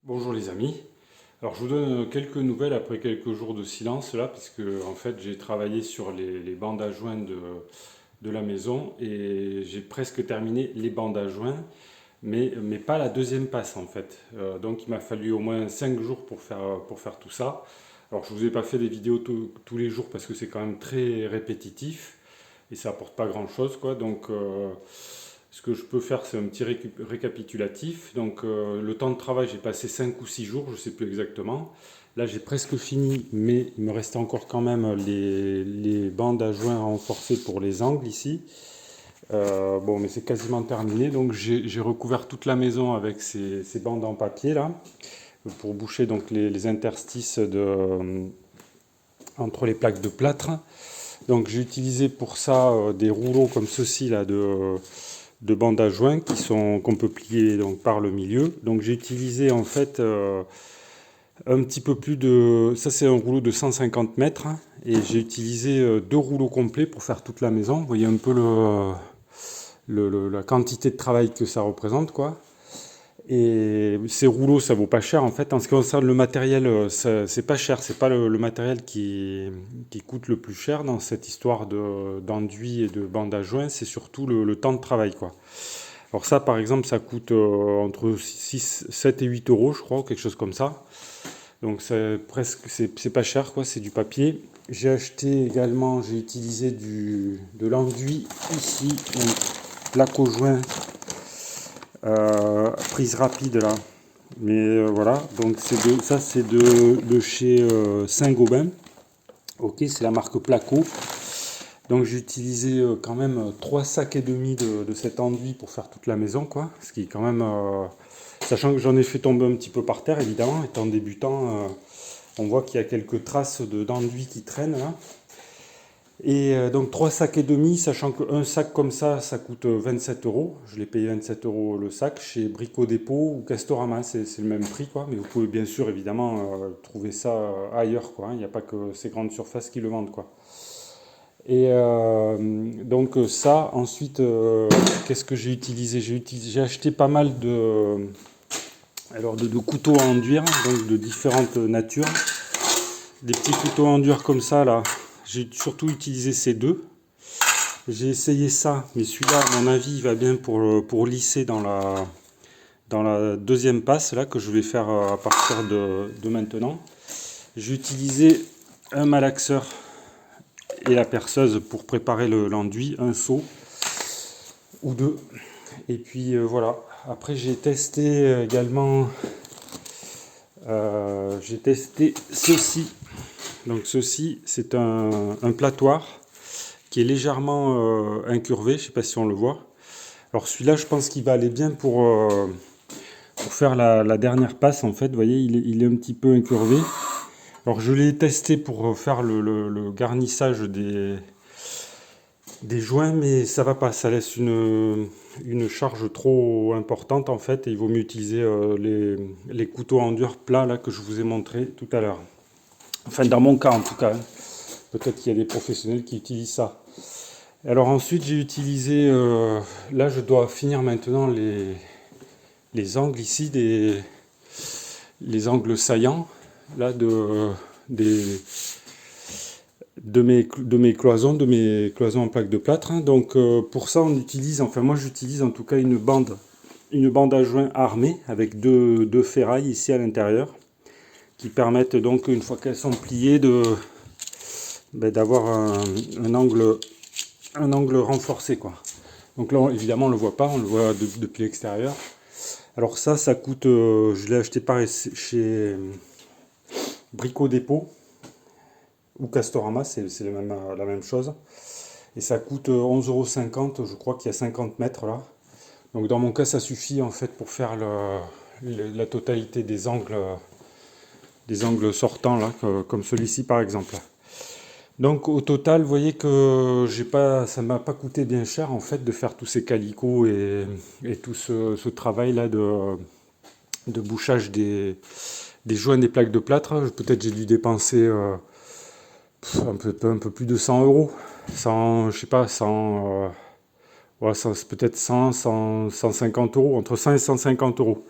Bonjour les amis. Alors je vous donne quelques nouvelles après quelques jours de silence là, parce que en fait j'ai travaillé sur les bandes à joints de la maison et j'ai presque terminé les bandes à joints, mais pas la deuxième passe en fait. Donc il m'a fallu au moins 5 jours pour faire tout ça. Alors je vous ai pas fait des vidéos tous les jours parce que c'est quand même très répétitif et ça apporte pas grand chose quoi. Donc ce que je peux faire, c'est un petit récapitulatif. Donc, le temps de travail, j'ai passé 5 ou 6 jours, je ne sais plus exactement. Là, j'ai presque fini, mais il me reste encore quand même les bandes à joints renforcées pour les angles ici. Bon, mais c'est quasiment terminé. Donc, j'ai recouvert toute la maison avec ces bandes en papier là, pour boucher donc les interstices entre les plaques de plâtre. Donc, j'ai utilisé pour ça des rouleaux comme ceci là de bandes à joints qu'on peut plier donc par le milieu. Donc j'ai utilisé en fait un petit peu plus de... Ça c'est un rouleau de 150 mètres et j'ai utilisé deux rouleaux complets pour faire toute la maison. Vous voyez un peu la quantité de travail que ça représente quoi. Et ces rouleaux, ça vaut pas cher en fait. En ce qui concerne le matériel, c'est pas cher. C'est pas le matériel qui coûte le plus cher dans cette histoire d'enduit et de bande à joint. C'est surtout le temps de travail quoi. Alors ça, par exemple, ça coûte entre 6, 7 et 8 euros, je crois, ou quelque chose comme ça. Donc c'est pas cher, quoi, c'est du papier. J'ai acheté également, j'ai utilisé de l'enduit ici, donc plaque au joint, prise rapide là. Mais voilà, donc ça c'est de chez Saint-Gobain. Ok, c'est la marque Placo. Donc j'ai utilisé quand même 3 sacs et demi de cet enduit pour faire toute la maison, quoi. Ce qui est quand même... sachant que j'en ai fait tomber un petit peu par terre, évidemment, étant débutant, on voit qu'il y a quelques traces d'enduit qui traînent, là. Et donc 3 sacs et demi, sachant qu'un sac comme ça coûte 27 euros. Je l'ai payé 27 euros le sac chez Brico Dépôt ou Castorama, c'est le même prix, quoi. Mais vous pouvez bien sûr, évidemment, trouver ça ailleurs, quoi. Il n'y a pas que ces grandes surfaces qui le vendent, quoi. Et donc ça, ensuite, qu'est-ce que j'ai utilisé? J'ai acheté pas mal de couteaux à enduire, donc de différentes natures. Des petits couteaux à enduire comme ça, là. J'ai surtout utilisé ces deux. J'ai essayé ça, mais celui-là, à mon avis, il va bien pour lisser dans la deuxième passe, là, que je vais faire à partir de maintenant. J'ai utilisé un malaxeur et la perceuse pour préparer l'enduit, un seau ou deux. Et puis voilà. Après j'ai testé également, j'ai testé ceci. Donc ceci c'est un platoir qui est légèrement incurvé, je ne sais pas si on le voit. Alors celui-là je pense qu'il va aller bien pour faire la dernière passe en fait. Vous voyez il est un petit peu incurvé. Alors je l'ai testé pour faire le garnissage des joints, mais ça va pas, ça laisse une charge trop importante en fait, et il vaut mieux utiliser les couteaux en dur plats là que je vous ai montré tout à l'heure. Enfin dans mon cas en tout cas, hein. Peut-être qu'il y a des professionnels qui utilisent ça. Alors ensuite j'ai utilisé, là je dois finir maintenant les angles ici, les angles saillants là des, de mes cloisons en plaque de plâtre, hein. Donc pour ça on utilise, enfin moi j'utilise en tout cas une bande à joint armée avec deux ferrailles ici à l'intérieur qui permettent donc une fois qu'elles sont pliées d'avoir un angle renforcé quoi. Donc là évidemment on le voit pas, on le voit depuis l'extérieur. Alors ça coûte, je l'ai acheté par chez Brico Dépôt ou Castorama, c'est la même chose. Et ça coûte 11,50 €, je crois qu'il y a 50 mètres là. Donc dans mon cas, ça suffit en fait pour faire la totalité des angles sortants là, comme celui-ci par exemple. Donc au total, vous voyez que ça m'a pas coûté bien cher en fait de faire tous ces calicots et tout ce travail là de bouchage des joints des plaques de plâtre. Peut-être j'ai dû dépenser un peu plus de 100 euros. 100, je sais pas, 100, ouais, peut-être 100, 150 euros, entre 100 et 150 euros.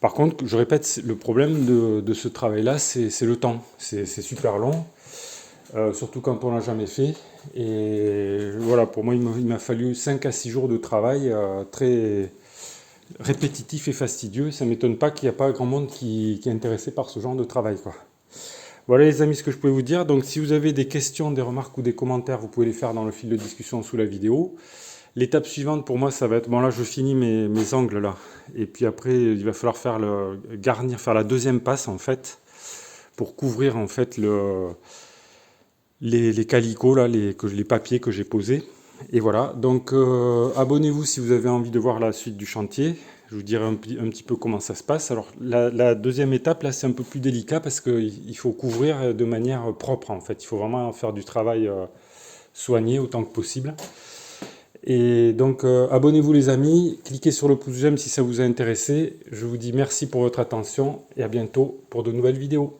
Par contre, je répète, le problème de ce travail-là, c'est le temps. C'est super long, surtout quand on l'a jamais fait. Et voilà, pour moi, il m'a fallu 5 à 6 jours de travail très répétitif et fastidieux. Ça m'étonne pas qu'il n'y a pas grand monde qui est intéressé par ce genre de travail, quoi. Voilà les amis ce que je pouvais vous dire. Donc si vous avez des questions, des remarques ou des commentaires, vous pouvez les faire dans le fil de discussion sous la vidéo. L'étape suivante pour moi ça va être, bon là je finis mes angles là. Et puis après il va falloir faire garnir, faire la deuxième passe en fait, pour couvrir en fait les calicots là, les papiers que j'ai posés. Et voilà, donc abonnez-vous si vous avez envie de voir la suite du chantier. Je vous dirai un petit peu comment ça se passe. Alors la deuxième étape, là, c'est un peu plus délicat parce qu'il faut couvrir de manière propre, en fait. Il faut vraiment faire du travail soigné autant que possible. Et donc, abonnez-vous les amis, cliquez sur le pouce j'aime si ça vous a intéressé. Je vous dis merci pour votre attention et à bientôt pour de nouvelles vidéos.